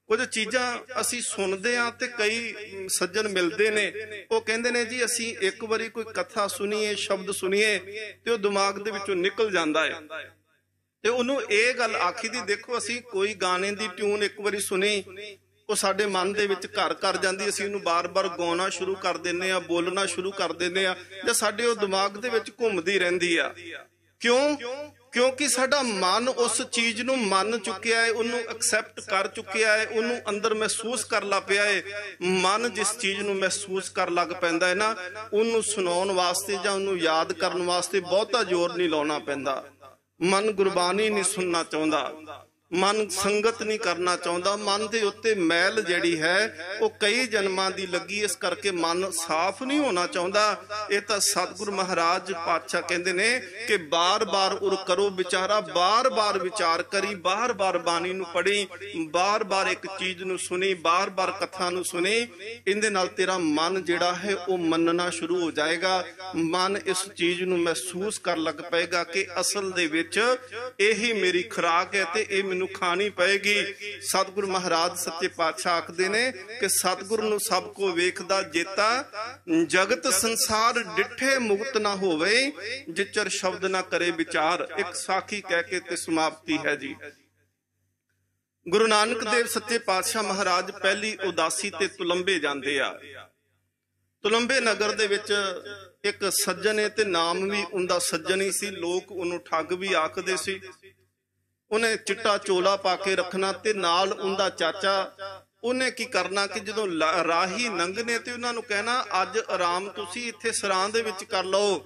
ਕੁਝ ਚੀਜ਼ਾਂ ਅਸੀਂ ਸੁਣਦੇ ਆ ਤੇ ਕਈ ਸੱਜਣ ਮਿਲਦੇ ਨੇ, ਉਹ ਕਹਿੰਦੇ ਨੇ ਜੀ ਅਸੀਂ ਇੱਕ ਵਾਰੀ ਕੋਈ ਕਥਾ ਸੁਣੀਏ, ਸ਼ਬਦ ਸੁਣੀਏ ਤੇ ਉਹ ਦਿਮਾਗ ਦੇ ਵਿੱਚੋਂ ਨਿਕਲ ਜਾਂਦਾ ਹੈ। ਤੇ ਉਹਨੂੰ ਇਹ ਗੱਲ ਆਖੀ ਦੀ, ਦੇਖੋ ਅਸੀਂ ਕੋਈ ਗਾਣੇ ਦੀ ਟਿਊਨ ਇੱਕ ਵਾਰੀ ਸੁਣੀ, ਉਹ ਸਾਡੇ ਮਨ ਦੇ ਵਿੱਚ ਘਰ ਕਰ ਜਾਂਦੀ, ਅਸੀਂ ਉਹਨੂੰ ਬਾਰ-ਬਾਰ ਗਾਉਣਾ ਸ਼ੁਰੂ ਕਰ ਦਿੰਦੇ ਆ, ਬੋਲਣਾ ਸ਼ੁਰੂ ਕਰ ਦਿੰਦੇ ਆ, ਜਾਂ ਸਾਡੇ ਉਹ ਦਿਮਾਗ ਦੇ ਵਿੱਚ ਘੁੰਮਦੀ ਰਹਿੰਦੀ ਆ। ਕਿਉਂ? ਕਿਉਂਕਿ ਸਾਡਾ ਮਨ ਉਸ ਚੀਜ਼ ਨੂੰ ਮੰਨ ਚੁੱਕਿਆ ਹੈ, ਉਹਨੂੰ ਐਕਸੈਪਟ ਕਰ ਚੁੱਕਿਆ ਹੈ, ਉਹਨੂੰ ਅੰਦਰ ਮਹਿਸੂਸ ਕਰ ਲੱਗ ਪਿਆ ਹੈ। ਮਨ ਜਿਸ ਚੀਜ਼ ਨੂੰ ਮਹਿਸੂਸ ਕਰ ਲੱਗ ਪੈਂਦਾ ਹੈ ਨਾ, ਉਹਨੂੰ ਸੁਣਾਉਣ ਵਾਸਤੇ ਜਾਂ ਉਹਨੂੰ ਯਾਦ ਕਰਨ ਵਾਸਤੇ ਬਹੁਤਾ ਜ਼ੋਰ ਨਹੀਂ ਲਾਉਣਾ ਪੈਂਦਾ। ਮਨ ਗੁਰਬਾਣੀ ਨਹੀਂ ਸੁਣਨਾ ਚਾਹੁੰਦਾ, ਮਨ ਸੰਗਤ ਨਹੀਂ ਕਰਨਾ ਚਾਹੁੰਦਾ। ਮਨ ਦੇ ਉੱਤੇ ਮੈਲ ਜਿਹੜੀ ਹੈ ਉਹ ਕਈ ਜਨਮਾਂ ਦੀ ਲੱਗੀ, ਇਸ ਕਰਕੇ ਮਨ ਸਾਫ਼ ਨਹੀਂ ਹੋਣਾ ਚਾਹੁੰਦਾ। ਇਹ ਤਾਂ ਸਤਿਗੁਰੂ ਮਹਾਰਾਜ ਪਾਤਸ਼ਾਹ ਕਹਿੰਦੇ ਨੇ ਕਿ ਬਾਰ-ਬਾਰ ਉਰ ਕਰੋ ਵਿਚਾਰਾ। ਬਾਰ-ਬਾਰ ਵਿਚਾਰ ਕਰੀ, ਬਾਰ-ਬਾਰ ਬਾਣੀ ਨੂੰ ਪੜ੍ਹੀ, ਬਾਰ-ਬਾਰ ਇੱਕ ਚੀਜ਼ ਨੂੰ ਸੁਣੀ, ਬਾਰ-ਬਾਰ ਕਥਾ ਨੂੰ ਸੁਣੀ। ਇਹਦੇ ਨਾਲ ਤੇਰਾ ਮਨ ਜਿਹੜਾ ਹੈ ਉਹ ਮੰਨਣਾ ਸ਼ੁਰੂ ਹੋ ਜਾਏਗਾ। ਮਨ ਇਸ ਚੀਜ਼ ਨੂੰ ਮਹਿਸੂਸ ਕਰਨ ਲੱਗ ਪਏਗਾ ਕਿ ਅਸਲ ਦੇ ਵਿੱਚ ਇਹੀ ਮੇਰੀ ਖੁਰਾਕ ਹੈ ਤੇ ਇਹ ਖਾਣੀ ਪਏਗੀ। ਸਤਿਗੁਰੂ ਮਹਾਰਾਜ ਸੱਚੇ ਪਾਤਸ਼ਾਹ ਆਖਦੇ ਨੇ ਕਿ ਸਤਿਗੁਰੂ ਨੂੰ ਸਭ ਕੋ ਵੇਖਦਾ ਜੇਤਾ, ਜਗਤ ਸੰਸਾਰ ਡਿਠੇ ਮੁਕਤ ਨਾ ਹੋਵੇ, ਜਿਚਰ ਸ਼ਬਦ ਨਾ ਕਰੇ ਵਿਚਾਰ। ਇੱਕ ਸਾਖੀ ਕਹਿ ਕੇ ਤੇ ਸਮਾਪਤੀ ਹੈ ਜੀ। ਗੁਰੂ ਨਾਨਕ ਦੇਵ ਸੱਚੇ ਪਾਤਸ਼ਾਹ ਮਹਾਰਾਜ ਪਹਿਲੀ ਉਦਾਸੀ ਤੇ ਤੁਲੰਬੇ ਜਾਂਦੇ ਆ। ਤੁਲੰਬੇ ਨਗਰ ਦੇ ਵਿੱਚ ਇੱਕ ਸੱਜਣ ਹੈ ਤੇ ਨਾਮ ਵੀ ਉਹਦਾ ਸੱਜਣ ਹੀ ਸੀ। ਲੋਕ ਉਹਨੂੰ ਠੱਗ ਵੀ ਆਖਦੇ ਸੀ। ਉਹਨੇ ਚਿੱਟਾ ਚੋਲਾ ਪਾ ਕੇ ਰੱਖਣਾ ਤੇ ਨਾਲ ਉਹਦਾ ਚਾਚਾ। ਉਹਨੇ ਕੀ ਕਰਨਾ ਕਿ ਜਦੋਂ ਰਾਹੀ ਲੰਘਨੇ ਤੇ ਉਹਨਾਂ ਨੂੰ ਕਹਿਣਾ ਅੱਜ ਆਰਾਮ ਤੁਸੀਂ ਇੱਥੇ ਸਰਾਂ ਦੇ ਵਿੱਚ ਕਰ ਲਓ,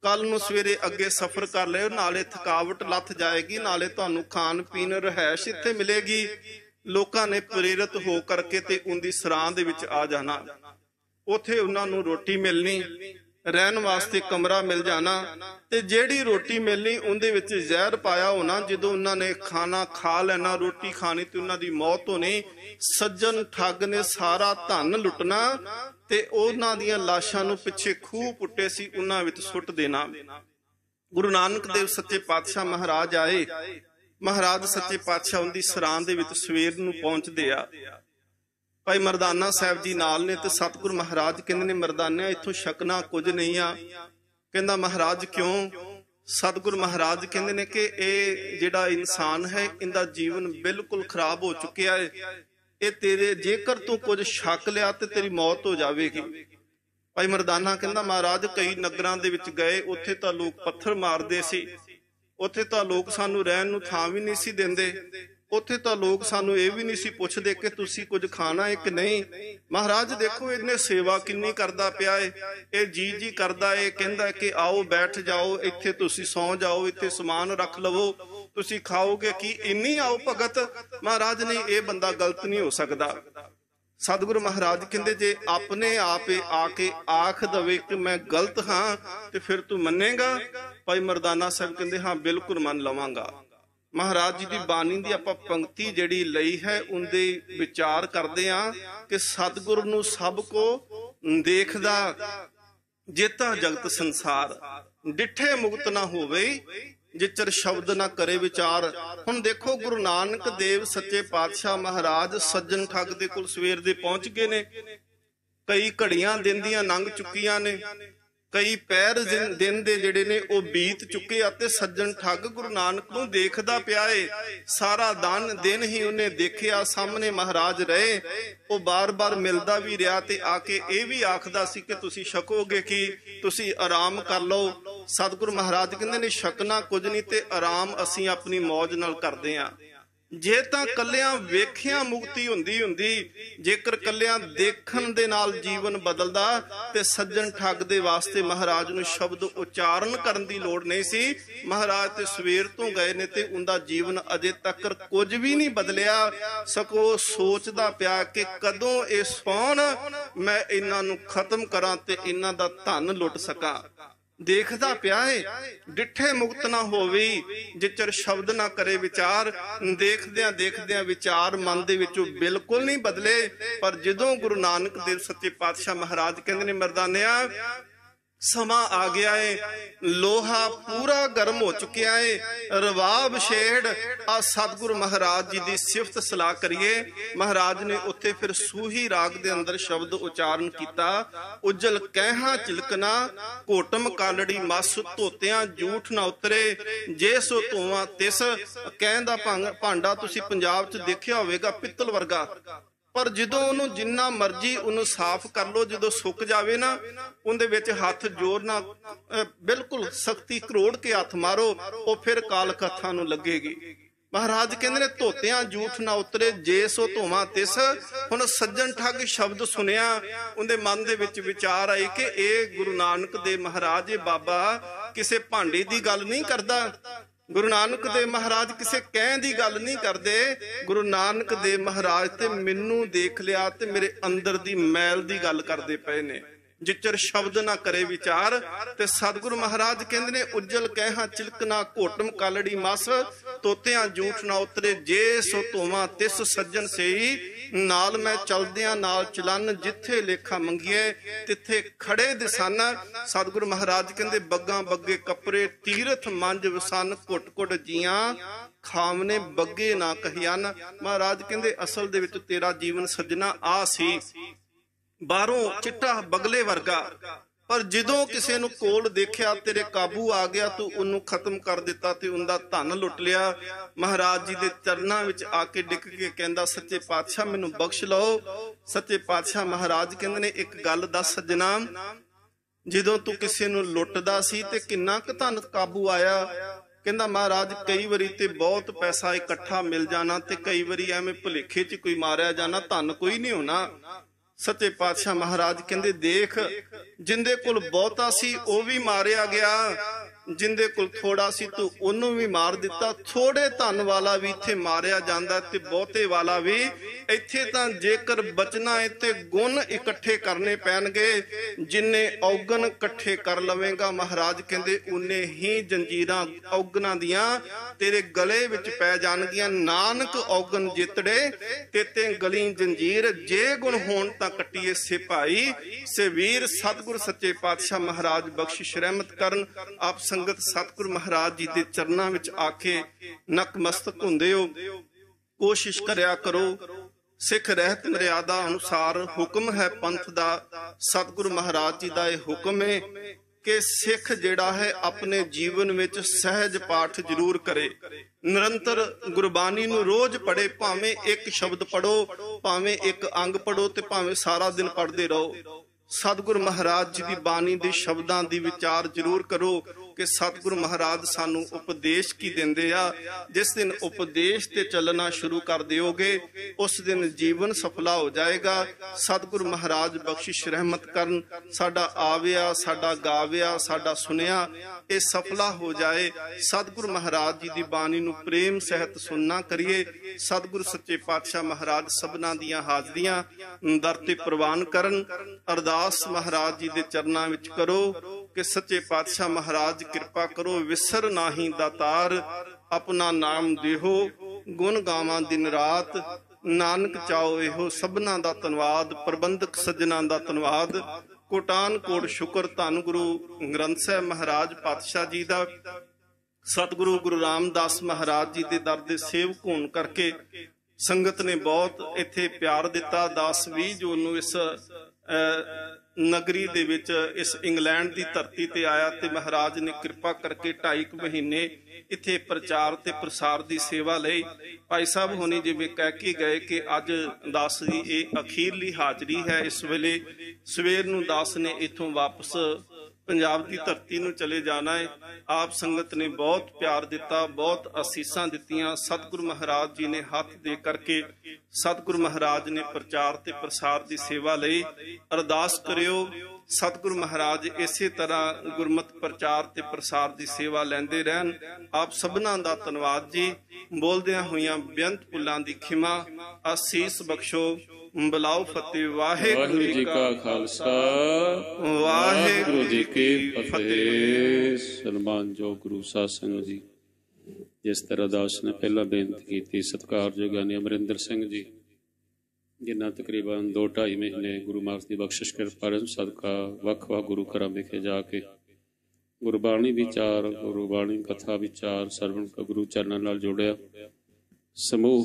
ਕੱਲ ਨੂੰ ਸਵੇਰੇ ਅੱਗੇ ਸਫ਼ਰ ਕਰ ਲਿਓ, ਨਾਲੇ ਥਕਾਵਟ ਲੱਥ ਜਾਏਗੀ, ਨਾਲੇ ਤੁਹਾਨੂੰ ਖਾਣ ਪੀਣ ਰਹਿائش ਇੱਥੇ ਮਿਲੇਗੀ। ਲੋਕਾਂ ਨੇ ਪ੍ਰੇਰਿਤ ਹੋ ਕਰਕੇ ਤੇ ਉਹਦੀ ਸਰਾਂ ਦੇ ਵਿੱਚ ਆ ਜਾਣਾ। ਉੱਥੇ ਉਹਨਾਂ ਨੂੰ ਰੋਟੀ ਮਿਲਣੀ, ਰਹਿਣ ਵਾਸਤੇ ਕਮਰਾ ਮਿਲ ਜਾਣਾ, ਤੇ ਜਿਹੜੀ ਰੋਟੀ ਮਿਲਣੀ ਉਹਦੇ ਵਿੱਚ ਜ਼ਹਿਰ ਪਾਇਆ ਹੋਣਾ। ਜਦੋਂ ਉਹਨਾਂ ਨੇ ਖਾਣਾ ਖਾ ਲੈਣਾ, ਰੋਟੀ ਖਾਣੀ, ਤੇ ਉਹਨਾਂ ਦੀ ਮੌਤ ਹੋਣੀ। ਸੱਜਣ ਠੱਗ ਨੇ ਸਾਰਾ ਧਨ ਲੁੱਟਣਾ ਤੇ ਉਹਨਾਂ ਦੀਆਂ ਲਾਸ਼ਾਂ ਨੂੰ ਪਿੱਛੇ ਖੂਹ ਪੁੱਟੇ ਸੀ ਉਹਨਾਂ ਵਿੱਚ ਸੁੱਟ ਦੇਣਾ। ਗੁਰੂ ਨਾਨਕ ਦੇਵ ਸੱਚੇ ਪਾਤਸ਼ਾਹ ਮਹਾਰਾਜ ਆਏ। ਮਹਾਰਾਜ ਸੱਚੇ ਪਾਤਸ਼ਾਹ ਉਹਦੀ ਸਰਾਂ ਦੇ ਵਿੱਚ ਸਵੇਰ ਨੂੰ ਪਹੁੰਚਦੇ ਆ। ਭਾਈ ਮਰਦਾਨਾ ਸਾਹਿਬ ਜੀ ਨਾਲ ਨੇ ਤੇ ਸਤਿਗੁਰੂ ਮਹਾਰਾਜ ਕਹਿੰਦੇ ਨੇ ਮਰਦਾਨਿਆ ਇੱਥੋਂ ਛਕਣਾ ਕੁਝ ਨਹੀਂ ਆ। ਕਹਿੰਦਾ ਮਹਾਰਾਜ ਕਿਉਂ? ਸਤਿਗੁਰੂ ਮਹਾਰਾਜ ਕਹਿੰਦੇ ਨੇ ਕਿ ਇਹ ਜਿਹੜਾ ਇਨਸਾਨ ਹੈ ਇਹਦਾ ਜੀਵਨ ਬਿਲਕੁਲ ਖਰਾਬ ਹੋ ਚੁੱਕਿਆ ਹੈ। ਇਹ ਤੇਰੇ ਜੇਕਰ ਤੂੰ ਕੁਝ ਛਕ ਲਿਆ ਤੇ ਤੇਰੀ ਮੌਤ ਹੋ ਜਾਵੇਗੀ। ਭਾਈ ਮਰਦਾਨਾ ਕਹਿੰਦਾ ਮਹਾਰਾਜ ਕਈ ਨਗਰਾਂ ਦੇ ਵਿੱਚ ਗਏ, ਉੱਥੇ ਤਾਂ ਲੋਕ ਪੱਥਰ ਮਾਰਦੇ ਸੀ, ਉੱਥੇ ਤਾਂ ਲੋਕ ਸਾਨੂੰ ਰਹਿਣ ਨੂੰ ਥਾਂ ਵੀ ਨਹੀਂ ਸੀ ਦਿੰਦੇ, ਉੱਥੇ ਤਾਂ ਲੋਕ ਸਾਨੂੰ ਇਹ ਵੀ ਨਹੀਂ ਸੀ ਪੁੱਛਦੇ ਕਿ ਤੁਸੀਂ ਕੁਝ ਖਾਣਾ ਹੈ ਕਿ ਨਹੀਂ। ਮਹਾਰਾਜ ਦੇਖੋ ਇਹਨੇ ਸੇਵਾ ਕਿੰਨੀ ਕਰਦਾ ਪਿਆ ਏ, ਇਹ ਜੀ ਕਰਦਾ ਏ, ਕਹਿੰਦਾ ਕਿ ਆਓ ਬੈਠ ਜਾਓ, ਇੱਥੇ ਤੁਸੀਂ ਸੌਂ ਜਾਓ, ਇੱਥੇ ਸਮਾਨ ਰੱਖ ਲਵੋ, ਤੁਸੀਂ ਖਾਓਗੇ ਕੀ, ਇੰਨੀ ਆਓ ਭਗਤ। ਮਹਾਰਾਜ ਨੇ ਇਹ ਬੰਦਾ ਗਲਤ ਨਹੀਂ ਹੋ ਸਕਦਾ। ਸਤਿਗੁਰੂ ਮਹਾਰਾਜ ਕਹਿੰਦੇ ਜੇ ਆਪਣੇ ਆਪ ਆ ਕੇ ਆਖ ਦਵੇ ਕਿ ਮੈਂ ਗਲਤ ਹਾਂ ਤੇ ਫਿਰ ਤੂੰ ਮੰਨੇਗਾ? ਭਾਈ ਮਰਦਾਨਾ ਸਾਹਿਬ ਕਹਿੰਦੇ ਹਾਂ ਬਿਲਕੁਲ ਮੰਨ ਲਵਾਂਗਾ। ਮਹਾਰਾਜ ਜੀ ਦੀ ਬਾਣੀ ਦੀ ਆਪਾਂ ਪੰਕਤੀ ਜਿਹੜੀ ਲਈ ਹੈ ਉਹਦੇ ਵਿਚਾਰ ਕਰਦੇ ਆ ਕਿ ਸਤਿਗੁਰ ਨੂੰ ਸਭ ਕੋ ਦੇਖਦਾ ਜੇਤਾ ਜਗਤ ਸੰਸਾਰ, ਡਿਠੇ ਮੁਕਤ ਨਾ ਹੋਵੇ ਜਿਚਰ ਸ਼ਬਦ ਨਾ ਕਰੇ ਵਿਚਾਰ। ਹੁਣ ਦੇਖੋ ਗੁਰੂ ਨਾਨਕ ਦੇਵ ਸੱਚੇ ਪਾਤਸ਼ਾਹ ਮਹਾਰਾਜ ਸੱਜਣ ਠੱਗ ਦੇ ਕੋਲ ਸਵੇਰ ਦੇ ਪਹੁੰਚ ਗਏ ਨੇ। ਕਈ ਘੜੀਆਂ ਦਿਨ ਦੀਆਂ ਲੰਘ ਚੁੱਕੀਆਂ ਨੇ, ਕਈ ਪੈਰ ਦਿਨ ਦੇ ਜਿਹੜੇ ਨੇ ਉਹ ਬੀਤ ਚੁੱਕੇ ਅਤੇ ਸੱਜਣ ਠੱਗ ਗੁਰੂ ਨਾਨਕ ਨੂੰ ਦੇਖਦਾ ਪਿਆ ਏ। ਸਾਰਾ ਦਿਨ ਹੀ ਉਹਨੇ ਦੇਖਿਆ, ਸਾਹਮਣੇ ਮਹਾਰਾਜ ਰਹੇ, ਉਹ ਬਾਰ-ਬਾਰ ਮਿਲਦਾ ਵੀ ਰਿਹਾ ਤੇ ਆ ਕੇ ਇਹ ਵੀ ਆਖਦਾ ਸੀ ਕਿ ਤੁਸੀਂ ਛਕੋਗੇ ਕਿ ਤੁਸੀਂ ਆਰਾਮ ਕਰ ਲਓ। ਸਤਿਗੁਰੂ ਮਹਾਰਾਜ ਕਹਿੰਦੇ ਨੇ ਛਕਣਾ ਕੁਝ ਨਹੀਂ ਤੇ ਆਰਾਮ ਅਸੀਂ ਆਪਣੀ ਮੌਜ ਨਾਲ ਕਰਦੇ ਆਂ। ਜੇ ਤਾਂ ਕੱਲਿਆਂ ਵੇਖਿਆਂ ਮੁਕਤੀ ਹੁੰਦੀ, ਜੇਕਰ ਕੱਲਿਆਂ ਦੇਖਣ ਦੇ ਨਾਲ ਜੀਵਨ ਬਦਲਦਾ ਤੇ ਸੱਜਣ ਠੱਗ ਦੇ ਵਾਸਤੇ ਮਹਾਰਾਜ ਨੂੰ ਸ਼ਬਦ ਉਚਾਰਨ ਕਰਨ ਦੀ ਲੋੜ ਨਹੀਂ ਸੀ। ਮਹਾਰਾਜ ਤੇ ਸਵੇਰ ਤੋਂ ਗਏ ਨੇ ਤੇ ਉਹਦਾ ਜੀਵਨ ਅਜੇ ਤੱਕ ਕੁਝ ਵੀ ਨਹੀਂ ਬਦਲਿਆ, ਸਗੋਂ ਸੋਚਦਾ ਪਿਆ ਕਿ ਕਦੋਂ ਇਹ ਸੌਣ ਮੈਂ ਇਹਨਾਂ ਨੂੰ ਖਤਮ ਕਰਾਂ ਤੇ ਇਹਨਾਂ ਦਾ ਧਨ ਲੁੱਟ ਸਕਾਂ। ਦੇਖਦਾ ਪਿਆ ਏ, ਡਿਠੇ ਮੁਕਤ ਨਾ ਹੋਵੇ ਜਿਚਰ ਸ਼ਬਦ ਨਾ ਕਰੇ ਵਿਚਾਰ। ਦੇਖਦਿਆਂ ਦੇਖਦਿਆਂ ਵਿਚਾਰ ਮਨ ਦੇ ਵਿੱਚੋਂ ਬਿਲਕੁਲ ਨਹੀਂ ਬਦਲੇ। ਪਰ ਜਦੋਂ ਗੁਰੂ ਨਾਨਕ ਦੇਵ ਸੱਚੇ ਪਾਤਸ਼ਾਹ ਮਹਾਰਾਜ ਕਹਿੰਦੇ ਨੇ ਮਰਦਾਨਿਆ ਸਮਾਂ ਆ ਗਿਆ ਏ, ਲੋਹਾ ਪੂਰਾ ਗਰਮ ਹੋ ਚੁੱਕਿਆ ਏ, ਰਵਾਬ ਛੇੜ ਆ ਸਤਿਗੁਰੂ ਮਹਾਰਾਜ ਜੀ ਦੀ ਸਿਫਤ ਸਲਾਹ ਕਰੀਏ। ਮਹਾਰਾਜ ਨੇ ਉੱਥੇ ਫਿਰ ਸੂਹੀ ਰਾਗ ਦੇ ਅੰਦਰ ਸ਼ਬਦ ਉਚਾਰਨ ਕੀਤਾ, ਉਜਲ ਕਹਿਹਾਂ ਚਿਲਕਣਾ ਘੋਟਮ ਕਾਲੜੀ ਮਸ, ਧੋਤਿਆਂ ਝੂਠ ਨਾ ਉਤਰੇ ਜੇ ਸੋ ਧੋਵਾਂ ਤਿਸ। ਕਹਿਣ ਦਾ ਭਾਂਡਾ ਤੁਸੀਂ ਪੰਜਾਬ 'ਚ ਦੇਖਿਆ ਹੋਵੇਗਾ ਪਿੱਤਲ ਵਰਗਾ, ਪਰ ਜਦੋਂ ਉਹਨੂੰ ਜਿੰਨਾ ਮਰਜੀ ਉਹਨੂੰ ਸਾਫ਼ ਕਰ ਲੋ, ਜਦੋਂ ਸੁੱਕ ਜਾਵੇ ਨਾ ਉਹਦੇ ਵਿੱਚ ਹੱਥ ਜੋਰ ਨਾ ਬਿਲਕੁਲ ਸਖਤੀ ਕਰੋੜ ਕੇ ਹੱਥ ਮਾਰੋ ਉਹ ਫਿਰ ਕਾਲਖ ਹੱਥਾਂ ਨੂੰ ਲੱਗੇਗੀ। ਮਹਾਰਾਜ ਕਹਿੰਦੇ ਨੇ ਧੋਤਿਆਂ ਝੂਠ ਨਾ ਉਤਰੇ ਜੇ ਸੋ ਧੋਵਾਂ ਤਿਸ। ਹੁਣ ਸੱਜਣ ਠੱਗ ਸ਼ਬਦ ਸੁਣਿਆ, ਉਹਦੇ ਮਨ ਦੇ ਵਿੱਚ ਵਿਚਾਰ ਆਈ ਕਿ ਇਹ ਗੁਰੂ ਨਾਨਕ ਦੇ ਮਹਾਰਾਜ ਇਹ ਬਾਬਾ ਕਿਸੇ ਭਾਂਡੇ ਦੀ ਗੱਲ ਨਹੀਂ ਕਰਦਾ, ਗੁਰੂ ਨਾਨਕ ਦੇਵ ਮਹਾਰਾਜ ਕਿਸੇ ਕਹਿਣ ਦੀ ਗੱਲ ਨਹੀਂ ਕਰਦੇ। ਗੁਰੂ ਨਾਨਕ ਦੇਵ ਮਹਾਰਾਜ ਤੇ ਮੈਨੂੰ ਦੇਖ ਲਿਆ ਤੇ ਮੇਰੇ ਅੰਦਰ ਦੀ ਮੈਲ ਦੀ ਗੱਲ ਕਰਦੇ ਪਏ ਨੇ। ਜਿਚਰ ਸ਼ਬਦ ਨਾ ਕਰੇ ਵਿਚਾਰ। ਤੇ ਸਤਿਗੁਰੂ ਮਹਾਰਾਜ ਕਹਿੰਦੇ ਨੇ ਉਜਲ ਕਹਿਹਾਂ ਚਿਲਕਣਾ ਘੋਟਮ ਕਾਲੜੀ ਮਸ, ਤੋਤਿਆਂ ਝੂਠ ਨਾ ਉਤਰੇ ਜੇ ਸੋ ਧੋਵਾਂ ਤਿਸ। ਸੱਜਣ ਸਈ ਨਾਲ ਮੈਂ ਚਲਦਿਆਂ ਨਾਲ ਚਲਨ, ਜਿੱਥੇ ਲੇਖਾ ਮੰਗੀਏ ਤਿੱਥੇ ਖੜੇ ਦਿਸਨ। ਸਤਿਗੁਰੂ ਮਹਾਰਾਜ ਕਹਿੰਦੇ ਬੱਗਾ ਬੱਗੇ ਕੱਪੜੇ ਤੀਰਥ ਮੰਜ ਵਸਨ, ਘੁੱਟ ਘੁੱਟ ਜੀਆਂ ਖਾਮਨੇ ਬੱਗੇ ਨਾ ਕਹਿਨ। ਮਹਾਰਾਜ ਕਹਿੰਦੇ ਅਸਲ ਦੇ ਵਿੱਚ ਤੇਰਾ ਜੀਵਨ ਸੱਜਣਾ ਆ ਸੀ, ਬਾਹਰੋਂ ਚਿੱਟਾ ਬਗਲੇ ਵਰਗਾ, ਪਰ ਜਦੋਂ ਕਿਸੇ ਨੂੰ ਕੋਲ ਦੇਖਿਆ ਤੇਰੇ ਕਾਬੂ ਆ ਗਿਆ, ਤੂੰ ਉਹਨੂੰ ਖਤਮ ਕਰ ਦਿੱਤਾ ਤੇ ਉਹਦਾ ਧਨ ਲੁੱਟ ਲਿਆ। ਮਹਾਰਾਜ ਜੀ ਦੇ ਚਰਨਾਂ ਵਿੱਚ ਆ ਕੇ ਡਿੱਗ ਕੇ ਕਹਿੰਦਾ ਸੱਚੇ ਪਾਤਸ਼ਾਹ ਮੈਨੂੰ ਬਖਸ਼ ਲਓ। ਸੱਚੇ ਪਾਤਸ਼ਾਹ ਮਹਾਰਾਜ ਕਹਿੰਦੇ ਨੇ ਇੱਕ ਗੱਲ ਦੱਸ ਸੱਜਣਾ, ਜਦੋਂ ਤੂੰ ਕਿਸੇ ਨੂੰ ਲੁੱਟਦਾ ਸੀ ਤੇ ਕਿੰਨਾ ਕੁ ਧਨ ਕਾਬੂ ਆਇਆ? ਕਹਿੰਦਾ ਮਹਾਰਾਜ ਕਈ ਵਾਰੀ ਤੇ ਬਹੁਤ ਪੈਸਾ ਇਕੱਠਾ ਮਿਲ ਜਾਣਾ ਤੇ ਕਈ ਵਾਰੀ ਐਵੇਂ ਭੁਲੇਖੇ 'ਚ ਕੋਈ ਮਾਰਿਆ ਜਾਣਾ, ਧਨ ਕੋਈ ਨਹੀਂ ਹੋਣਾ। ਸੱਚੇ ਪਾਤਸ਼ਾਹ ਮਹਾਰਾਜ ਕਹਿੰਦੇ ਦੇਖ, ਜਿੰਦੇ ਕੋਲ ਬਹੁਤਾ ਸੀ ਉਹ ਵੀ ਮਾਰਿਆ ਗਿਆ, ਜਿੰਦੇ ਕੋਲ ਥੋੜਾ ਸੀ ਤੂੰ ਉਹਨੂੰ ਵੀ ਮਾਰ ਦਿੱਤਾ। ਥੋੜੇ ਧਨ ਵਾਲਾ ਵੀ ਇੱਥੇ ਮਾਰਿਆ ਜਾਂਦਾ ਤੇ ਬਹੁਤੇ ਵਾਲਾ ਵੀ। ਇੱਥੇ ਤਾਂ ਜੇਕਰ ਬਚਣਾ ਹੈ ਤੇ ਗੁਣ ਇਕੱਠੇ ਕਰਨੇ ਪੈਣਗੇ। ਜਿੰਨੇ ਔਗਣ ਇਕੱਠੇ ਕਰ ਲਵੇਂਗਾ ਮਹਾਰਾਜ ਕਹਿੰਦੇ ਉਨੇ ਹੀ ਜੰਜੀਰਾਂ ਔਗਣਾਂ ਦੀਆਂ ਤੇਰੇ ਗਲੇ ਵਿੱਚ ਪੈ ਜਾਣਗੀਆਂ। ਨਾਨਕ ਔਗਣ ਜਿੱਤੜੇ ਤੇਤੇ ਗਲੀ ਜੰਜੀਰ, ਜੇ ਗੁਣ ਹੋਣ ਤਾਂ ਕੱਟੀਏ ਸਿਪਾਹੀ ਸੇ ਵੀਰ। ਸਤਿਗੁਰ ਸੱਚੇ ਪਾਤਸ਼ਾਹ ਮਹਾਰਾਜ ਬਖਸ਼ਿਸ਼ ਰਹਿਮਤ ਕਰਨ। ਆਪ ਸੰਗਤ ਸਤਿਗੁਰ ਮਹਾਰਾਜ ਜੀ ਦੇ ਚਰਨਾਂ ਵਿੱਚ ਆ ਕੇ ਨਕਮਸਤਕ ਹੁੰਦੇ ਹੋ। ਕੋਸ਼ਿਸ਼ ਕਰਿਆ ਕਰੋ, ਸਿੱਖ ਰਹਿਤ ਮਰਿਆਦਾ ਅਨੁਸਾਰ ਹੁਕਮ ਹੈ ਪੰਥ ਦਾ। ਸਤਿਗੁਰ ਮਹਾਰਾਜ ਜੀ ਦਾ ਇਹ ਹੁਕਮ ਹੈ ਕਿ ਸਿੱਖ ਜਿਹੜਾ ਹੈ ਆਪਣੇ ਜੀਵਨ ਵਿੱਚ ਸਹਿਜ ਪਾਠ ਜ਼ਰੂਰ ਕਰੇ, ਨਿਰੰਤਰ ਗੁਰਬਾਣੀ ਨੂੰ ਰੋਜ਼ ਪੜ੍ਹੇ, ਭਾਵੇਂ ਇੱਕ ਸ਼ਬਦ ਪੜੋ, ਭਾਵੇਂ ਇੱਕ ਅੰਗ ਪੜੋ ਤੇ ਭਾਵੇਂ ਸਾਰਾ ਦਿਨ ਪੜ੍ਹਦੇ ਰਹੋ। ਸਤਿਗੁਰ ਮਹਾਰਾਜ ਜੀ ਦੀ ਬਾਣੀ ਦੇ ਸ਼ਬਦਾਂ ਦੀ ਵਿਚਾਰ ਜ਼ਰੂਰ ਕਰੋ ਕਿ ਸਤਿਗੁਰ ਮਹਾਰਾਜ ਸਾਨੂੰ ਉਪਦੇਸ਼ ਕੀ ਦਿੰਦੇ ਆ। ਜਿਸ ਦਿਨ ਉਪਦੇਸ਼ ਤੇ ਚੱਲਣਾ ਸ਼ੁਰੂ ਕਰ ਦਿਓਗੇ ਉਸ ਦਿਨ ਜੀਵਨ ਸਫਲਾ ਹੋ ਜਾਏਗਾ। ਸਤਿਗੁਰ ਮਹਾਰਾਜ ਬਖਸ਼ਿਸ਼ ਰਹਿਮਤ ਕਰਨ। ਸਾਡਾ ਆਵਿਆ, ਸਾਡਾ ਗਾਵਿਆ, ਸਾਡਾ ਸੁਨਿਆ ਇਹ ਸਫਲਾ ਹੋ ਜਾਏ। ਸਤਿਗੁਰ ਮਹਾਰਾਜ ਜੀ ਦੀ ਬਾਣੀ ਨੂੰ ਪ੍ਰੇਮ ਸਹਿਤ ਸੁਣਨਾ ਕਰੀਏ। ਸਤਿਗੁਰ ਸੱਚੇ ਪਾਤਸ਼ਾਹ ਮਹਾਰਾਜ ਸਭਨਾਂ ਦੀਆਂ ਹਾਜ਼ਰੀਆਂ ਦਰ ਤੇ ਪ੍ਰਵਾਨ ਕਰਨ। ਅਰਦਾਸ ਮਹਾਰਾਜ ਜੀ ਦੇ ਚਰਨਾਂ ਵਿੱਚ ਕਰੋ। कि सच्चे पातशाह महाराज कृपा करो, विसर नाही दातार, अपना नाम देहो, गुण गावां दिन रात, नानक चाओ एहो सबना दा धन्नवाद, प्रबंधक सज्जना दा धन्नवाद, कोटान कोट शुक्र धन गुरु ग्रंथ साहिब महाराज पातशाह जी दा, सतगुरु गुरु रामदास महाराज जी दे दर दे सेवक होण करके संगत ने बहुत इत्थे प्यार दिता। 10-20 जून नूं इस नगरी दे विच इस इंग्लैंड की धरती ते आया ते महाराज ने कृपा करके 2.5 महीने इत्थे प्रचार ते प्रसार की सेवा लई। भाई साहब होनी जिवें कह के गए कि अज दास जी ये अखीरली हाजरी है। इस वेले सवेर नूं दास ने इथों वापस पंजाब की धरती नूं चले जाना है। आप संगत ने बहुत प्यार दिता, बहुत असीसां दित्तियां। सतगुरु महाराज जी ने हाथ दे करके सतगुरु महाराज ने प्रचार ते प्रसार की सेवा लई। अरदास करियो सतगुरु महाराज इसे तरह गुरमत प्रचार ते प्रसार की सेवा लैंदे रहन। आप सबना दा धन्नवाद जी। बोलदियां होइयां बेअंत भुल्लां दी खिमा, आसीस बख्शो। बुलाओ फतेह। वाहिगुरु जी का खालसा, वाहिगुरु जी की फतेह। सन्मानयोग गुरु साध संगत जी, जिस तरह दास ने पहला बेनती की, सत्कारयोग ज्ञानी अमरिंदर सिंह जी जिन्हें तकरीबन 2-2.5 महीने गुरु महाराज की बख्शिश कृपा सदका वख-वख गुरु घर विखे जाके गुरबाणी विचार, गुरबाणी कथा विचार, सरवण गुरु चरणों नाल जोड़िया समूह